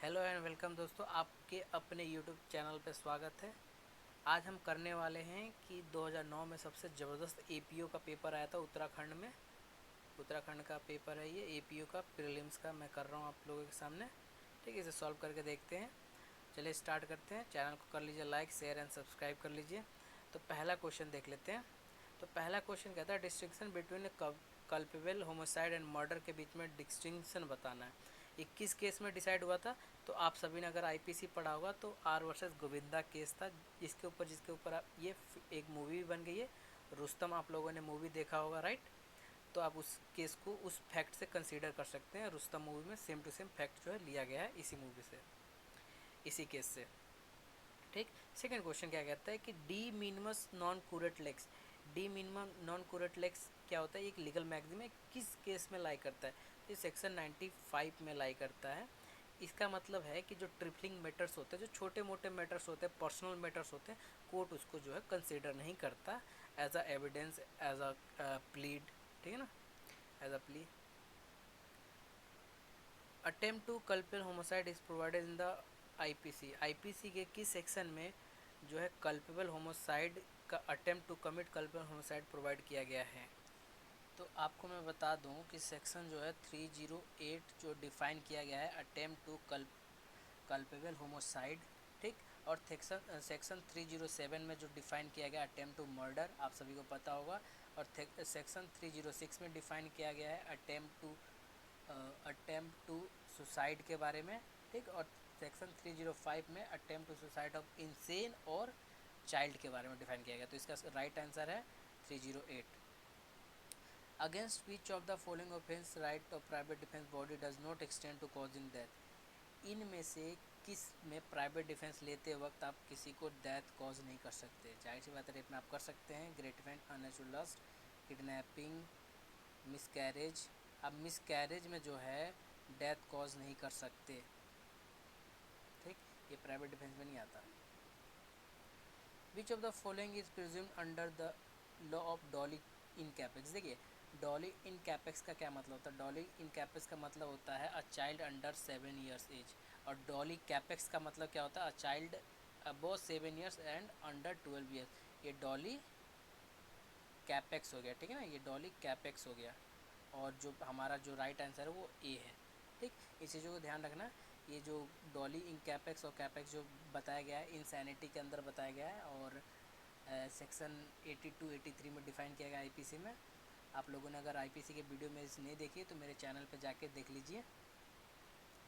Hello and welcome दोस्तों, आपके अपने यूट्यूब चैनल पे स्वागत है। आज हम करने वाले हैं कि 2009 में सबसे ज़बरदस्त एपीओ का पेपर आया था उत्तराखंड में। उत्तराखंड का पेपर है ये एपीओ का, प्रीलिम्स का मैं कर रहा हूँ आप लोगों के सामने। ठीक है, इसे सॉल्व करके देखते हैं। चलिए स्टार्ट करते हैं। चैनल को कर लीजिए लाइक, शेयर एंड सब्सक्राइब कर लीजिए। तो पहला क्वेश्चन देख लेते हैं। तो पहला क्वेश्चन कहता है distinction between culpable homicide and murder के बीच में डिस्टिंक्शन बताना है। 21 केस में डिसाइड हुआ था। तो आप सभी ने अगर आईपीसी पढ़ा होगा तो आर वर्सेस गोविंदा केस था, जिसके ऊपर ये एक मूवी भी बन गई है। रुस्तम आप लोगों ने मूवी देखा होगा, राइट। तो आप उस केस को उस फैक्ट से कंसीडर कर सकते हैं। रुस्तम मूवी में सेम टू सेम फैक्ट जो है लिया गया है इसी मूवी से, इसी केस से। ठीक। सेकंड क्वेश्चन क्या कहता है कि de minimis non curat lex. De minimum non curat lex क्या होता है? एक लीगल मैगजीम है, किस केस में लाई करता है? तो ये सेक्शन 95 में लाई करता है। इसका मतलब है कि जो ट्रिपलिंग मैटर्स होते हैं, जो छोटे मोटे मैटर्स होते हैं, पर्सनल मैटर्स होते हैं, कोर्ट उसको जो है कंसिडर नहीं करता as a evidence, as a plead. ठीक है ना, as a plea. Attempt to culpable homicide is provided in the IPC. IPC के किस सेक्शन में जो है कल्पेबल होमोसाइड का attempt to commit culpable homicide provide किया गया है? तो आपको मैं बता दूं कि सेक्शन जो है 308 जो डिफाइन किया गया है अटेम्प्ट टू कल्पेबल होमोसाइड। ठीक। और सेक्शन सेक्शन 307 में जो डिफाइन किया गया अटेम्प्ट टू मर्डर, आप सभी को पता होगा। और सेक्शन 306 में डिफाइन किया गया है अटेम्प्ट टू सुसाइड के बारे में। ठीक। और सेक्शन 305 में attempt to suicide of insane और चाइल्ड के बारे में डिफाइन किया गया। तो इसका राइट आंसर है 308। Against which of the following offence right of private defence body does not extend to causing death. इनमें से किस में प्राइवेट डिफेंस लेते वक्त आप किसी को डेथ कॉज नहीं कर सकते? जाहिर सी बात है, रेप में आप कर सकते हैं, gratifying unnatural lust, kidnapping, miscarriage. अब मिसकैरेज में जो है डेथ कॉज नहीं कर सकते। ठीक। ये प्राइवेट डिफेंस में नहीं आता। विच of the following is presumed under the law of Dolly in capex. देखिए, डॉली इन कैपेक्स का क्या मतलब होता है? डॉली इन कैपेक्स का मतलब होता है a child under 7 years age. और डॉली कैपेक्स का मतलब क्या होता है? A child above 7 years and under 12 years। ये डॉली कैपेक्स हो गया। ठीक है ना, ये डॉली कैपेक्स हो गया। और जो हमारा जो राइट आंसर है वो ए है। ठीक। इस चीज़ों को ध्यान रखना। ये जो डॉली इन कैपेक्स और कैपेक्स जो बताया गया है इंसैनिटी के अंदर बताया गया है, और सेक्शन 82 83 में डिफाइन किया गया आईपीसी में। आप लोगों ने अगर आईपीसी के वीडियो में नहीं देखी तो मेरे चैनल पे जाके देख लीजिए।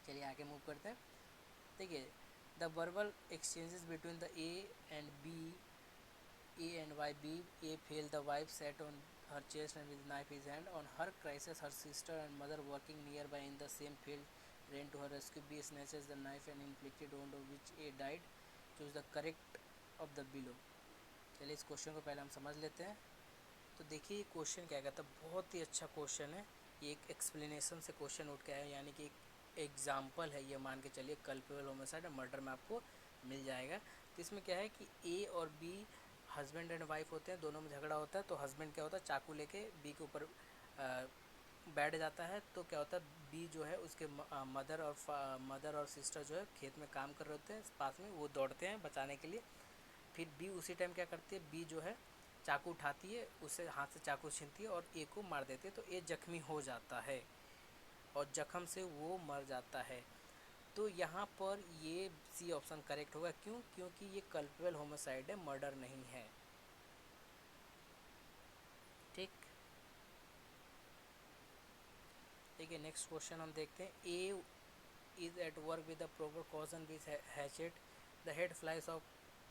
चलिए आगे मूव करते हैं। देखिए, the verbal exchanges between the and B A and Y. A failed. The wife sat on her chest and with knife in his hand. On her crisis, her sister and mother working nearby in the same field ran to her rescue. B snatches the knife and inflicted wound of which A died. Choose the correct of the below. चलिए इस question को पहले हम समझ लेते हैं। तो देखिए ये क्वेश्चन क्या कहता है, बहुत ही अच्छा क्वेश्चन है। ये एक एक्सप्लेनेशन से क्वेश्चन उठ के आया, यानी कि एक एग्जाम्पल है, ये मान के चलिए कल्पेबल होमिसाइड और मर्डर में आपको मिल जाएगा। तो इसमें क्या है कि ए और बी हस्बैंड एंड वाइफ होते हैं, दोनों में झगड़ा होता है। तो हस्बैंड क्या होता है, चाकू लेके बी के ऊपर बैठ जाता है। तो क्या होता है, बी जो है उसके मदर और सिस्टर जो है खेत में काम कर रहे होते हैं पास में, वो दौड़ते हैं बचाने के लिए। फिर बी उसी टाइम क्या करती है, बी जो है चाकू उठाती है, उसे हाथ से चाकू छीनती है और ए को मार देती है। तो ए जख्मी हो जाता है और जख्म से वो मर जाता है। तो यहाँ पर ये सी ऑप्शन करेक्ट होगा। क्यों? क्योंकि ये कल्पेबल होमिसाइड है, मर्डर नहीं है। ठीक। देखिए नेक्स्ट क्वेश्चन हम देखते हैं। A is at work with the proper caution with hatchet. The head flies off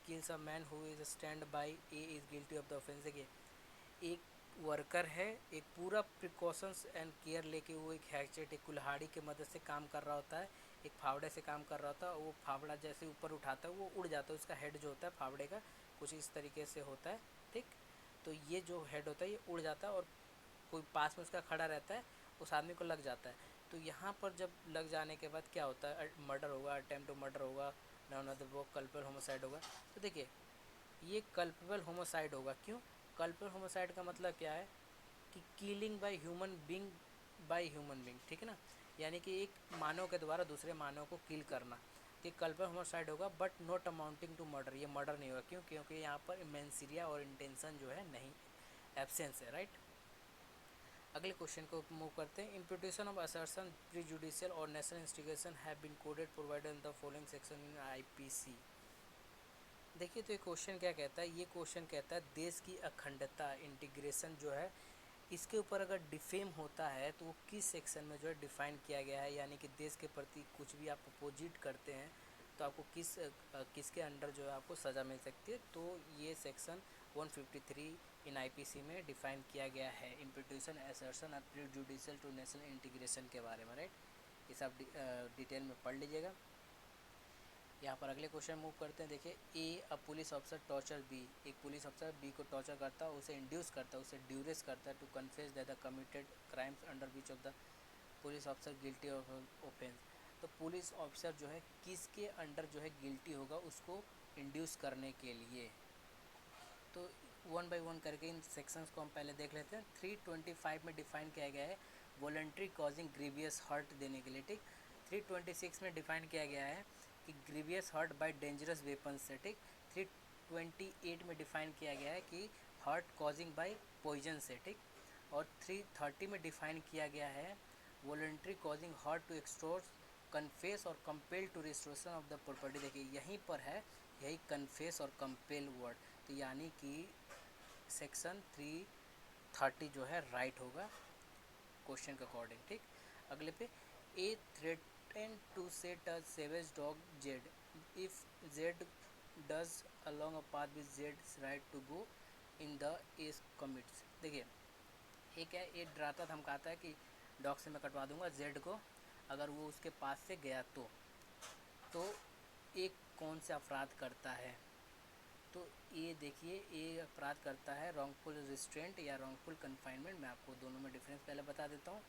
kills a man who is stand by. A is guilty of the offence. देखिए, एक वर्कर है, एक पूरा प्रिकॉशंस एंड केयर लेके वो एक hatchet, एक कुल्हाड़ी की मदद से काम कर रहा होता है, एक फावड़े से काम कर रहा होता है। वो फावड़ा जैसे ऊपर उठाता है वो उड़ जाता है। उसका हेड जो होता है फावड़े का कुछ इस तरीके से होता है। ठीक। तो ये जो हेड होता है ये उड़ जाता है और कोई पास में उसका खड़ा रहता है, उस आदमी को लग जाता है। तो यहाँ पर जब लग जाने के बाद क्या होता है, मर्डर होगा, अटेम्प्ट टू मर्डर होगा, ना वो कल्पेबल होमिसाइड होगा। तो देखिए ये कल्पेबल होमिसाइड होगा। क्यों? कल्पेबल होमिसाइड का मतलब क्या है कि killing by human being, by human being. ठीक है ना, यानी कि एक मानव के द्वारा दूसरे मानव को किल करना। कि कल्पर होमोसाइड होगा but not amounting to murder, ये मर्डर नहीं होगा। क्यों? क्योंकि यहाँ पर मेंसिरिया और इंटेंशन जो है नहीं, एब्सेंस है, राइट। अगले क्वेश्चन को मूव करते हैं। इम्पुटेशन ऑफ असर्शन, प्रीजुडिशियल और national instigation have been coded provided in the following section in IPC. देखिए तो ये क्वेश्चन क्या कहता है, ये क्वेश्चन कहता है देश की अखंडता, इंटीग्रेशन जो है इसके ऊपर अगर डिफेम होता है तो वो किस सेक्शन में जो है डिफाइन किया गया है। यानी कि देश के प्रति कुछ भी आप अपोजिट करते हैं तो आपको किसके अंडर जो है आपको सज़ा मिल सकती है। तो ये सेक्शन 153 इन आईपीसी में डिफाइन किया गया है, इम्पिटिशन, असर्शन और प्रीजुडिशियल टू नेशनल इंटीग्रेशन के बारे में, राइट। ये सब डिटेल में पढ़ लीजिएगा। यहाँ पर अगले क्वेश्चन मूव करते हैं। देखिए, a police officer torture B, एक पुलिस ऑफिसर बी को टॉर्चर करता है, उसे इंड्यूस करता है, उसे ड्यूरेस करता है to confess that the committed crimes under which of the police officer guilty of offence. तो पुलिस ऑफिसर जो है किसके अंडर जो है गिल्टी होगा उसको इंड्यूस करने के लिए। तो वन बाय वन करके इन सेक्शंस को हम पहले देख लेते हैं। 325 में डिफाइन किया गया है वॉलंटरी कॉजिंग ग्रीवियस हर्ट देने के लिए, ठीक। 326 में डिफाइन किया गया है कि grievous hurt by dangerous weapon से, ठीक। 328 में डिफाइन किया गया है कि हर्ट कॉजिंग बाय पॉइजन से, ठीक। और 330 में डिफाइन किया गया है voluntary causing hurt to extort, confess और compel to restoration of the property. देखिए यहीं पर है, यही कन्फेस और कंपेल वर्ड। तो यानी कि सेक्शन 330 जो है राइट होगा क्वेश्चन के अकॉर्डिंग, ठीक। अगले पे, A threaten to set a savage dog Z if Z does along a path with Z right to go in the A's commits. देखिए एक है, ये डराता धमकाता है कि डॉग से मैं कटवा दूंगा जेड को, अगर वो उसके पास से गया तो एक कौन से अपराध करता है। तो ये देखिए, ये अपराध करता है रॉन्गफुल रिस्ट्रेंट या रॉन्गफुल कन्फाइनमेंट। मैं आपको दोनों में डिफरेंस पहले बता देता हूँ।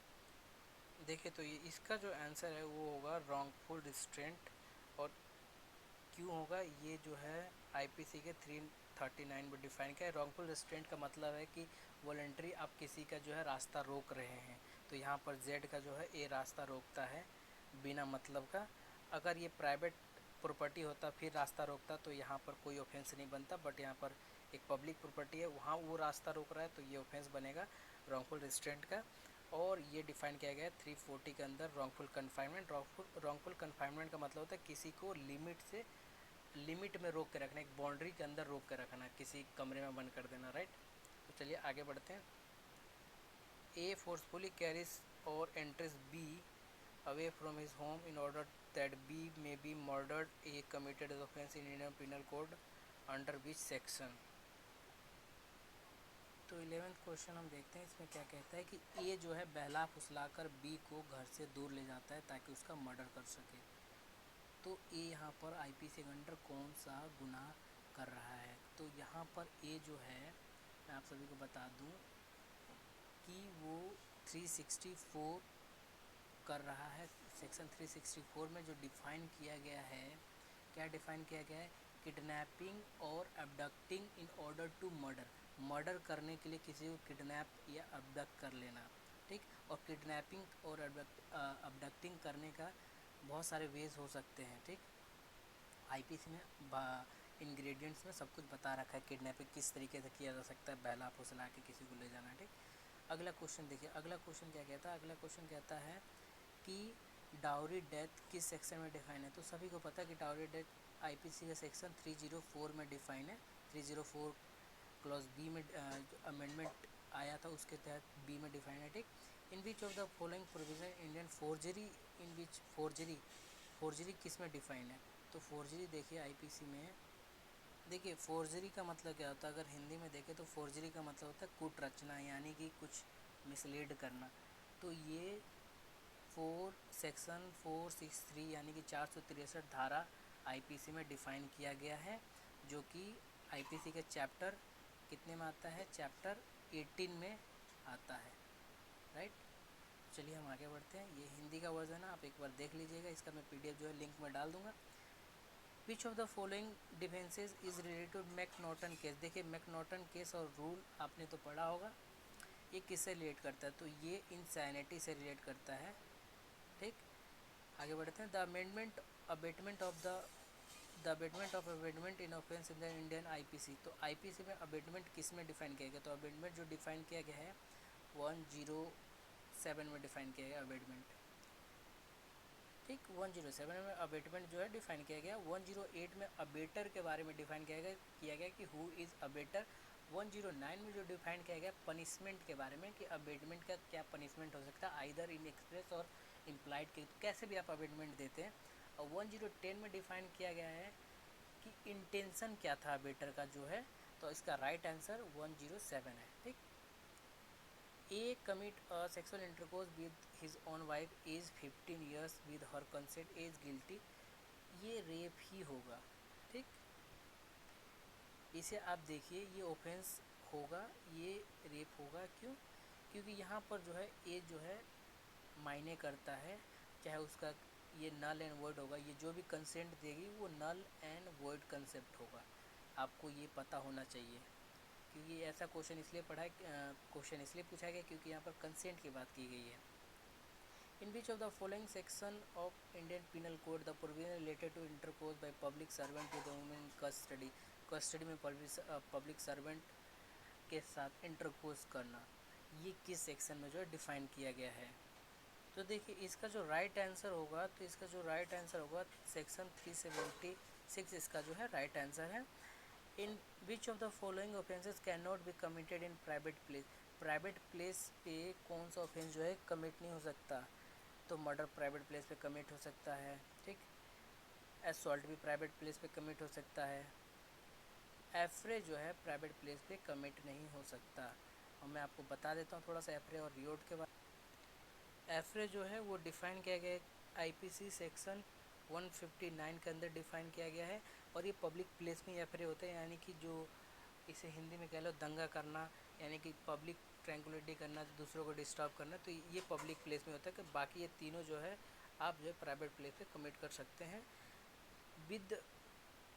देखिए तो ये इसका जो आंसर है वो होगा रॉन्गफुल रिस्ट्रेंट। और क्यों होगा, ये जो है आईपीसी के 339 में डिफाइन किया है। रॉन्गफुल रिस्ट्रेंट का मतलब है कि वॉलंटरी आप किसी का जो है रास्ता रोक रहे हैं। तो यहाँ पर जेड का जो है ए रास्ता रोकता है बिना मतलब का। अगर ये प्राइवेट प्रॉपर्टी होता फिर रास्ता रोकता तो यहाँ पर कोई ऑफेंस नहीं बनता, बट यहाँ पर एक पब्लिक प्रॉपर्टी है वहाँ वो रास्ता रोक रहा है तो ये ऑफेंस बनेगा रॉन्गफुल रिस्ट्रेंट का। और ये डिफाइन किया गया है 340 के अंदर रॉन्गफुल कन्फाइनमेंट। रॉन्गफुल कन्फाइनमेंट का मतलब होता है किसी को लिमिट में रोक के रखना, एक बाउंड्री के अंदर रोक के रखना, किसी कमरे में बंद कर देना, राइट। तो चलिए आगे बढ़ते हैं। ए फोर्सफुली कैरीज और entries B away from his home in order that B may be murdered, A committed offence in Indian penal code under which section. तो 11th क्वेश्चन हम देखते हैं, इसमें क्या कहता है कि ए जो है बहला फुसलाकर बी को घर से दूर ले जाता है ताकि उसका मर्डर कर सके। तो ए यहाँ पर आईपीसी के अंडर कौन सा गुनाह कर रहा है। तो यहाँ पर ए जो है मैं आप सभी को बता दूं कि वो 364 कर रहा है। सेक्शन 364 में जो डिफ़ाइन किया गया है, क्या डिफ़ाइन किया गया है, किडनैपिंग और अबडक्टिंग इन ऑर्डर टू मर्डर करने के लिए किसी को किडनैप या अबडक्ट कर लेना, ठीक। और किडनैपिंग और अबडक्टिंग करने का बहुत सारे वेज हो सकते हैं, ठीक। आईपीसी में इंग्रेडिएंट्स में सब कुछ बता रखा है किडनैपिंग किस तरीके से किया जा सकता है, बहला फुसला के किसी को ले जाना, ठीक। अगला क्वेश्चन देखिए, अगला क्वेश्चन क्या कहता है। अगला क्वेश्चन कहता है कि डाउरी डेथ किस सेक्शन में डिफाइन है। तो सभी को पता है कि डाउरी डेथ आईपीसी का सेक्शन 304 में डिफाइन है। 304 क्लॉज बी में जो अमेंडमेंट आया था उसके तहत बी में डिफाइन है, ठीक। In which of the following provision Indian forgery, in which forgery किस में डिफाइन है। तो फोर्जरी देखिए आईपीसी में, देखिए फोर्जरी का मतलब क्या होता है, अगर हिंदी में देखें तो फोर्जरी का मतलब होता है कूट रचना, यानी कि कुछ मिसलीड करना। तो ये सेक्शन 463 यानी कि 463 धारा आईपीसी में डिफाइन किया गया है, जो कि आईपीसी के चैप्टर कितने में आता है, चैप्टर 18 में आता है, राइट। चलिए हम आगे बढ़ते हैं। ये हिंदी का वर्जन है, आप एक बार देख लीजिएगा, इसका मैं पीडीएफ जो है लिंक में डाल दूंगा। Which of the following defences is related to McNaughton case. देखिए मैकनॉटन केस और रूल आपने तो पढ़ा होगा, ये किससे रिलेट करता है, तो ये इंसैनिटी से रिलेट करता है। ठीक, आगे बढ़ते हैं। The amendment abetment of the abetment of abetment in offence in the Indian IPC. तो आईपीसी में अबेटमेंट किस में डिफाइन किया गया? तो अबेटमेंट जो डिफाइन किया गया है 107 में डिफाइन किया गया अबेटमेंट। ठीक, 107 में अबेटमेंट जो है डिफाइन किया गया। 108 में अबेटर के बारे में डिफाइन किया गया कि हु इज़ अबेटर। 109 में जो डिफाइन किया गया पनिशमेंट के बारे में कि अबेटमेंट का क्या पनिशमेंट हो सकता है, आइदर इन एक्सप्रेस और इम्प्लाइड के, कैसे भी आप अबेटमेंट देते हैं। और 1010 में डिफाइन किया गया है कि इंटेंशन क्या था अबेटर का जो है। तो इसका राइट आंसर 107 है। ठीक, A commit a sexual intercourse with his own wife age 15 years with her consent A's guilty, ये रेप ही होगा। ठीक, इसे आप देखिए, ये ऑफेंस होगा, ये रेप होगा। क्यों? क्योंकि यहाँ पर जो है एज जो है मायने करता है, चाहे उसका ये नल एंड वॉइड होगा, ये जो भी कंसेंट देगी वो नल एंड वॉइड कंसेप्ट होगा। आपको ये पता होना चाहिए, क्योंकि ऐसा क्वेश्चन इसलिए क्वेश्चन इसलिए पूछा गया क्योंकि यहाँ पर कंसेंट की बात की गई है। In which of the following section of Indian penal code the provision related to intercourse by public servant with women in custody, custody में पब्लिक सर्वेंट के साथ इंटरकोर्स करना, ये किस सेक्शन में जो है डिफाइन किया गया है? तो देखिए, इसका जो राइट आंसर होगा, तो इसका जो राइट आंसर होगा सेक्शन 376 इसका जो है राइट आंसर है। In which of the following offences can not be committed in private place, private place पे कौन सा ऑफेंस जो है कमिट नहीं हो सकता? तो मर्डर प्राइवेट प्लेस पे कमिट हो सकता है। ठीक, असॉल्ट भी प्राइवेट प्लेस पे कमिट हो सकता है। एफ्रे जो है प्राइवेट प्लेस पे कमिट नहीं हो सकता। और मैं आपको बता देता हूँ थोड़ा सा एफ्रे और रियोट के बारे में। एफ्रे जो है वो डिफ़ाइन किया गया है आईपीसी सेक्शन 159 के अंदर डिफ़ाइन किया गया है। और ये पब्लिक प्लेस में एफ्रे होते हैं, यानी कि जो इसे हिंदी में कह लो दंगा करना, यानी कि पब्लिक ट्रैंकुलिटी करना, दूसरों को डिस्टर्ब करना, तो ये पब्लिक प्लेस में होता है। कि बाकी ये तीनों जो है आप जो है प्राइवेट प्लेस पे कमिट कर सकते हैं। With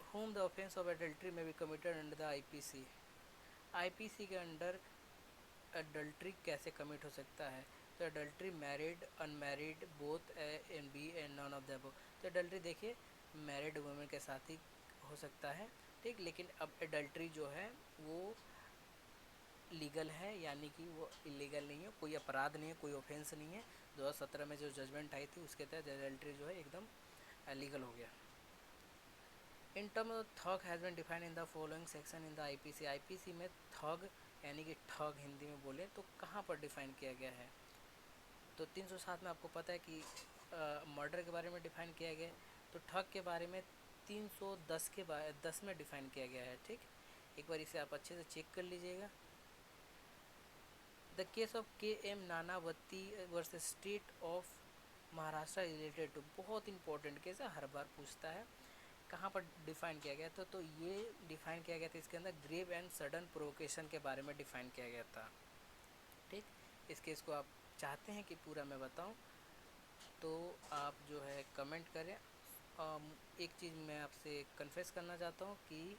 whom the offence of adultery may be committed under the IPC, IPC के अंडर अडल्ट्री कैसे कमिट हो सकता है? तो adultery married, unmarried, both and B and none of the above. तो अडल्ट्री देखिए मैरिड वुमेन के साथ ही हो सकता है। ठीक, लेकिन अब अडल्ट्री जो है वो लीगल है, यानी कि वो इलीगल नहीं है, कोई अपराध नहीं है, कोई ऑफेंस नहीं है। 2017 में जो जजमेंट आई थी उसके तहत अडल्ट्री जो है एकदम लीगल हो गया। In term of thug has been defined in the following section in the IPC, IPC में थग यानी कि ठग हिंदी में बोले तो कहाँ पर डिफाइन किया गया है? तो 307 में आपको पता है कि मर्डर के बारे में डिफाइन किया गया है। तो ठग के बारे में 310 के 10 में डिफाइन किया गया है। ठीक, एक बार इसे आप अच्छे से चेक कर लीजिएगा। The case of K M Nanavati versus state of Maharashtra related to, बहुत इंपॉर्टेंट केस है, हर बार पूछता है। कहाँ पर डिफाइन किया गया था? तो ये डिफाइन किया गया था इसके अंदर ग्रेव एंड सडन प्रोवोकेशन के बारे में डिफाइन किया गया था। ठीक, इस केस को आप चाहते हैं कि पूरा मैं बताऊं तो आप जो है कमेंट करें। एक चीज़ मैं आपसे कन्फेस करना चाहता हूं कि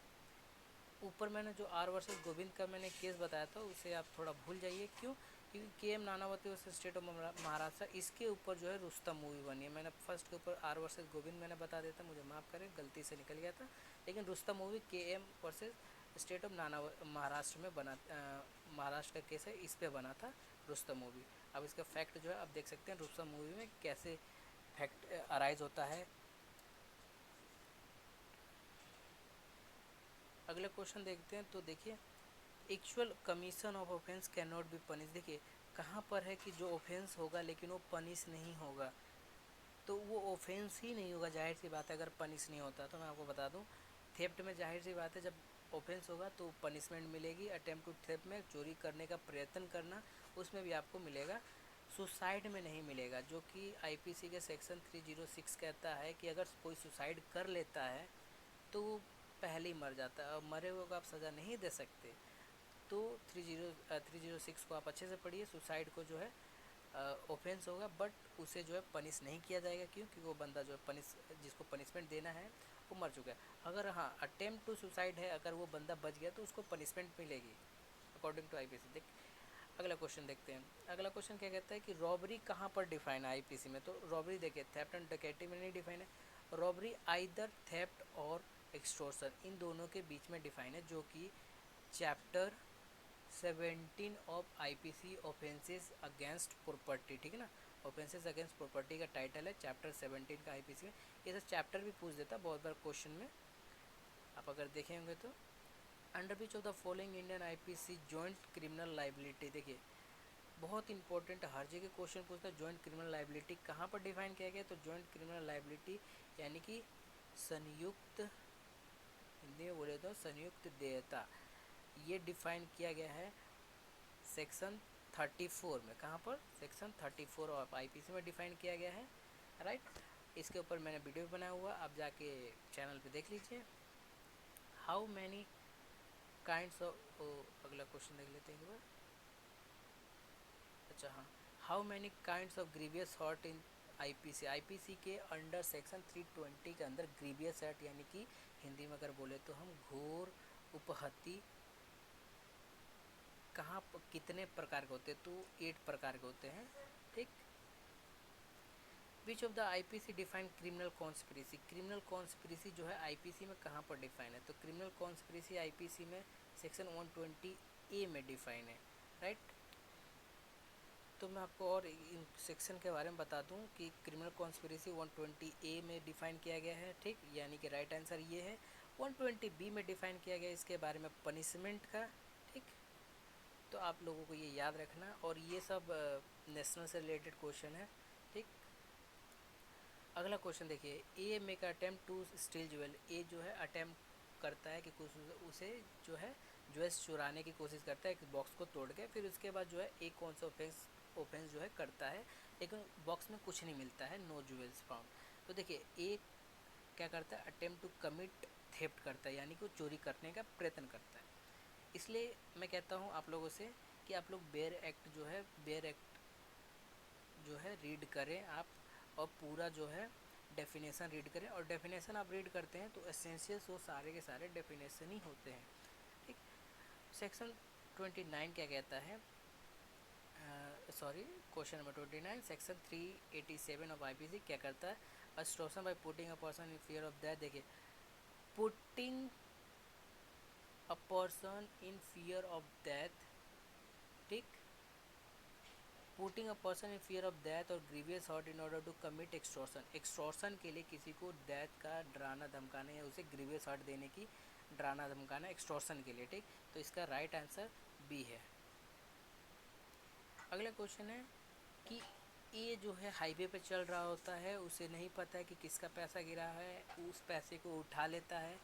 ऊपर मैंने जो आर वर्सेस गोविंद का मैंने केस बताया था उसे आप थोड़ा भूल जाइए। क्यों? क्योंकि K M Nanavati versus state of Maharashtra, इसके ऊपर जो है रुस्तम मूवी बनी है। मैंने फर्स्ट के ऊपर आर वर्सेस गोविंद मैंने बता देता, मुझे माफ़ करें गलती से निकल गया था। लेकिन रुस्तम मूवी के M versus state of Maharashtra में बना, महाराष्ट्र का केस है, इस पर बना था रुस्तम मूवी। अब इसका फैक्ट जो है आप देख सकते हैं रुस्तम मूवी में कैसे फैक्ट अराइज होता है। अगले क्वेश्चन देखते हैं। तो देखिए, actual commission of offence can not be punish. देखिए कहाँ पर है कि जो ऑफेंस होगा लेकिन वो पनिश नहीं होगा, तो वो ऑफेंस ही नहीं होगा। जाहिर सी बात है अगर पनिश नहीं होता। तो मैं आपको बता दूं थेफ्ट में जाहिर सी बात है जब ऑफेंस होगा तो पनिशमेंट मिलेगी। अटेम्प्ट टू थेफ्ट में चोरी करने का प्रयत्न करना, उसमें भी आपको मिलेगा। सुसाइड में नहीं मिलेगा, जो कि आईपीसी के सेक्शन 306 कहता है कि अगर कोई सुसाइड कर लेता है तो वो पहले ही मर जाता है और मरे हुए को आप सज़ा नहीं दे सकते। तो 306 को आप अच्छे से पढ़िए। सुसाइड को जो है ऑफेंस होगा बट उसे जो है पनिश नहीं किया जाएगा। क्यों? क्योंकि वो बंदा जो है जिसको पनिशमेंट देना है वो मर चुका है। अगर हाँ अटेम्प्ट टू सुसाइड है, अगर वो बंदा बच गया तो उसको पनिशमेंट मिलेगी अकॉर्डिंग टू आईपीसी। देख अगला क्वेश्चन देखते हैं। अगला क्वेश्चन क्या कहता है कि रॉबरी कहाँ पर डिफाइन है आईपीसी में। तो रॉबरी देखिए थेफ्ट एंड डकैती में नहीं डिफाइन है, रॉबरी आइदर थेफ्ट और एक्सटॉर्शन इन दोनों के बीच में डिफाइन है, जो कि chapter 17 of IPC offences against property, ठीक है ना। ऑफेंसेस अगेंस्ट प्रॉपर्टी का टाइटल है चैप्टर 17 का आईपीसी में। ये सब चैप्टर भी पूछ देता बहुत बार क्वेश्चन में, आप अगर देखे होंगे तो। Under which of the following Indian IPC joint criminal liability, देखिए बहुत इंपॉर्टेंट, हर जगह क्वेश्चन पूछता है जॉइंट क्रिमिनल लाइबिलिटी कहाँ पर डिफाइन किया गया। तो जॉइंट क्रिमिनल लाइबिलिटी यानी कि संयुक्त, हिंदी में बोले तो संयुक्त देयता, ये डिफाइन किया गया है सेक्शन 34 में। कहाँ पर? सेक्शन 34 ऑफ आईपीसी में डिफाइन किया गया है, राइट। इसके ऊपर मैंने वीडियो बनाया हुआ, आप जाके चैनल पे देख लीजिए। हाउ मैनी काइंड्स ऑफ, अगला क्वेश्चन देख लेते हैं एक बार। अच्छा हाँ, how many kinds of grievous hurt in IPC. IPC के अंडर सेक्शन 320 के अंदर ग्रीवियस हर्ट यानी कि हिंदी में अगर बोले तो हम घोर उपहति कहाँ कितने प्रकार के होते हैं, तो 8 प्रकार के होते हैं, ठीक। विच of the IPC define criminal conspiracy, criminal conspiracy जो है आईपीसी में कहाँ पर डिफाइन है। तो क्रिमिनल कॉन्स्पिरेसी आईपीसी में सेक्शन 120 ए में डिफाइन है, राइट। तो मैं आपको और इन सेक्शन के बारे में बता दूं कि क्रिमिनल कॉन्स्पिरेसी 120 ए में डिफाइन किया गया है, ठीक, यानी कि राइट आंसर ये है। 120 बी में डिफाइन किया गया इसके बारे में पनिशमेंट का, ठीक। तो आप लोगों को ये याद रखना, और ये सब नेशनल से रिलेटेड क्वेश्चन है, ठीक। अगला क्वेश्चन देखिए, A make attempt to steal jewel, A जो है अटेम्प्ट करता है कि कुछ उसे जो है ज्वेल्स चुराने की कोशिश करता है एक बॉक्स को तोड़ के। फिर उसके बाद जो है एक कौन सा ऑफेंस जो है करता है, लेकिन बॉक्स में कुछ नहीं मिलता है, नो ज्वेल्स फाउंड। तो देखिए ए क्या करता है, अटेम्प्ट टू कमिट थेफ्ट करता है, यानी कि वो चोरी करने का प्रयत्न करता है। इसलिए मैं कहता हूँ आप लोगों से कि आप लोग बेयर एक्ट जो है, बेयर एक्ट जो है रीड करें आप, और पूरा जो है डेफिनेशन रीड करें। और डेफिनेशन आप रीड करते हैं तो एसेंशियल्स वो सारे के सारे डेफिनेशन ही होते हैं, ठीक। सेक्शन 29 क्या कहता है, sorry question number 29, section 387 of IPC क्या करता है, extortion by putting a person in fear of death. देखिए putting a person in fear of death, ठीक, putting a person in fear of death और grievous hurt in order to commit extortion, extortion के लिए किसी को death का डराना धमकाना या उसे ग्रीवियस हर्ट देने की डराना धमकाना एक्सटॉर्शन के लिए, ठीक। तो इसका राइट आंसर बी है। अगला क्वेश्चन है कि ये जो है हाईवे पे चल रहा होता है, उसे नहीं पता है कि किसका पैसा गिरा है, उस पैसे को उठा लेता है।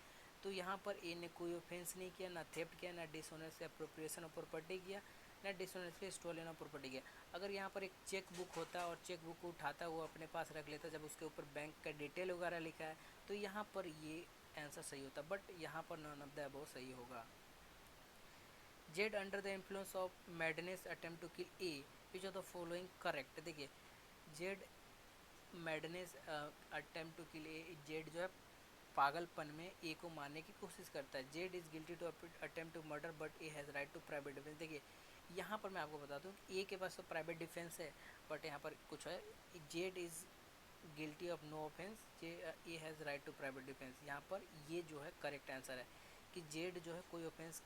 तो यहाँ पर ए ने कोई ऑफेंस नहीं किया, ना थेफ्ट किया, ना डिसऑनेस्ट अप्रोप्रिएशन ऑफ प्रॉपर्टी किया, ना डिसऑनेस्टली स्टोलन ऑफ प्रॉपर्टी किया। अगर यहाँ पर एक चेक बुक होता और चेक बुक को उठाता वो अपने पास रख लेता जब उसके ऊपर बैंक का डिटेल वगैरह लिखा है, तो यहाँ पर ये आंसर सही होता, बट यहाँ पर नॉन ऑफ द अबव सही होगा। Z under the influence of madness attempt to kill A, which of the following correct. देखिए Z madness attempt to kill A, Z जो है पागलपन में ए को मारने की कोशिश करता है। Z is guilty to attempt to murder but A has right to private defence. देखिए यहाँ पर मैं आपको बता दूँ कि ए के पास तो प्राइवेट डिफेंस है, बट यहाँ पर कुछ है, Z is guilty of no offence, J A has right to private defence. यहाँ पर ये जो है करेक्ट आंसर है कि जेड जो है कोई ऑफेंस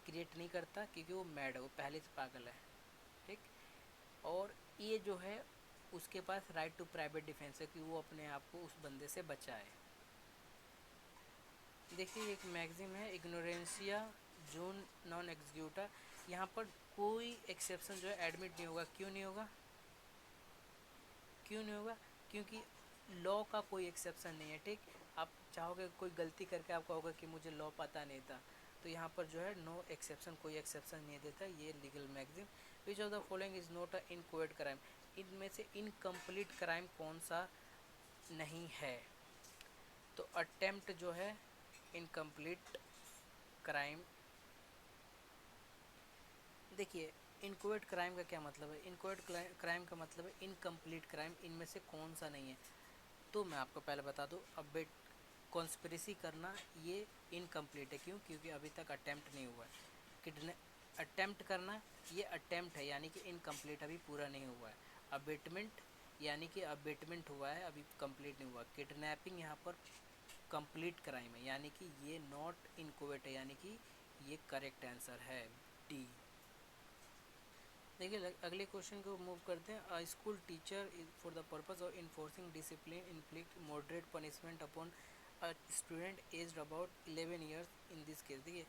क्रिएट नहीं करता क्योंकि वो मैड है, वो पहले से पागल है, ठीक। और ये जो है उसके पास राइट टू प्राइवेट डिफेंस है कि वो अपने आप को उस बंदे से बचाए। देखिए एक मैगजीन है इग्नोरेंसिया जून नॉन एग्जीक्यूटा, यहाँ पर कोई एक्सेप्शन जो है एडमिट नहीं होगा। क्यों नहीं होगा, क्यों नहीं होगा, क्योंकि लॉ का कोई एक्सेप्शन नहीं है, ठीक। आप चाहोगे कोई गलती करके आपका होगा कि मुझे लॉ पता नहीं था, तो यहाँ पर जो है नो एक्सेप्शन, कोई एक्सेप्शन नहीं देता ये legal maxim. Which of the following is not a inchoate crime, इनमें से इनकम्प्लीट क्राइम कौन सा नहीं है। तो अटेम्प्ट जो है इनकम्प्लीट क्राइम। देखिए इनकोएड क्राइम का क्या मतलब है, इनकोएड क्राइम का मतलब है इनकम्प्लीट क्राइम, इनमें से कौन सा नहीं है। तो मैं आपको पहले बता दूं, अब बेट कॉन्स्पिरेसी करना ये इनकम्प्लीट है, क्यों, क्योंकि अभी तक अटेम्प्ट नहीं हुआ है। किडने अटेम्प्ट करना, ये अटेम्प्ट है यानी कि इनकम्प्लीट, अभी पूरा नहीं हुआ है। अबेटमेंट यानी कि अबेटमेंट हुआ है, अभी कंप्लीट नहीं हुआ। किडनैपिंग यहाँ पर कंप्लीट क्राइम है, यानी कि ये नॉट इनकोवेट है, यानी कि ये करेक्ट आंसर है डी। देखिए अगले क्वेश्चन को मूव करते हैं। अ school teacher for the purpose of enforcing discipline inflict moderate punishment upon a student aged about 11 years in this case. देखिए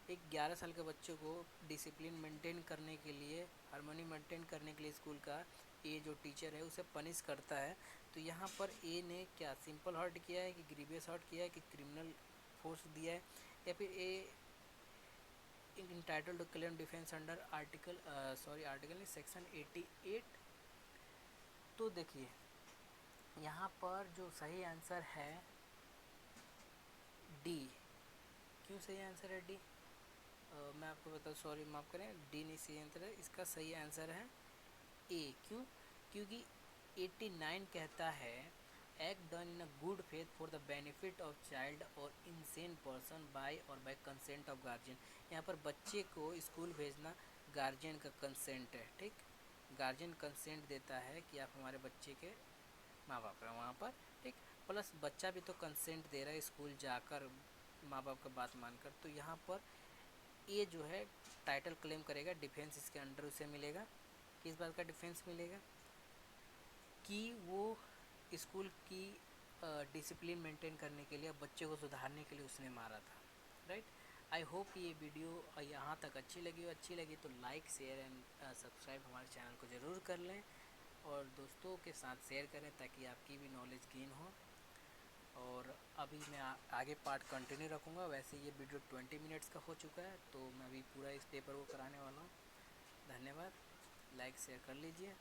एक 11 साल के बच्चे को डिसिप्लिन मेंटेन करने के लिए, हार्मोनी मेंटेन करने के लिए स्कूल का ए जो टीचर है उसे पनिश करता है। तो यहाँ पर ए ने क्या सिंपल हर्ट किया है कि ग्रीवियस हर्ट किया है कि क्रिमिनल फोर्स दिया है, या फिर A entitled to claim defence under article article नहीं सेक्शन 88। तो देखिए यहाँ पर जो सही आंसर है डी। क्यों सही आंसर है डी? मैं आपको बता, सॉरी माफ़ करें, डी नहीं सही आंसर है, इसका सही आंसर है ए। क्यों? क्योंकि 89 कहता है act done in a good faith for the benefit of child और इंसेन पर्सन बाय और बाय कंसेंट ऑफ गार्जियन। यहाँ पर बच्चे को स्कूल भेजना गार्जियन का कंसेंट है, ठीक। गार्जियन कंसेंट देता है कि आप हमारे बच्चे के माँ बाप हैं वहाँ पर, ठीक। प्लस बच्चा भी तो कंसेंट दे रहा है स्कूल जाकर माँ बाप का बात मानकर। तो यहाँ पर ये जो है टाइटल क्लेम करेगा, डिफेंस इसके अंडर उसे मिलेगा। किस बात का डिफेंस मिलेगा? कि वो स्कूल की डिसिप्लिन मेंटेन करने के लिए, बच्चे को सुधारने के लिए उसने मारा था, राइट। आई होप ये वीडियो यहाँ तक अच्छी लगी हो। अच्छी लगी तो लाइक शेयर एंड सब्सक्राइब हमारे चैनल को ज़रूर कर लें और दोस्तों के साथ शेयर करें ताकि आपकी भी नॉलेज गेन हो। और अभी मैं आगे पार्ट कंटिन्यू रखूँगा। वैसे ये वीडियो 20 मिनट्स का हो चुका है, तो मैं अभी पूरा इस पेपर को कराने वाला हूँ। धन्यवाद, लाइक शेयर कर लीजिए।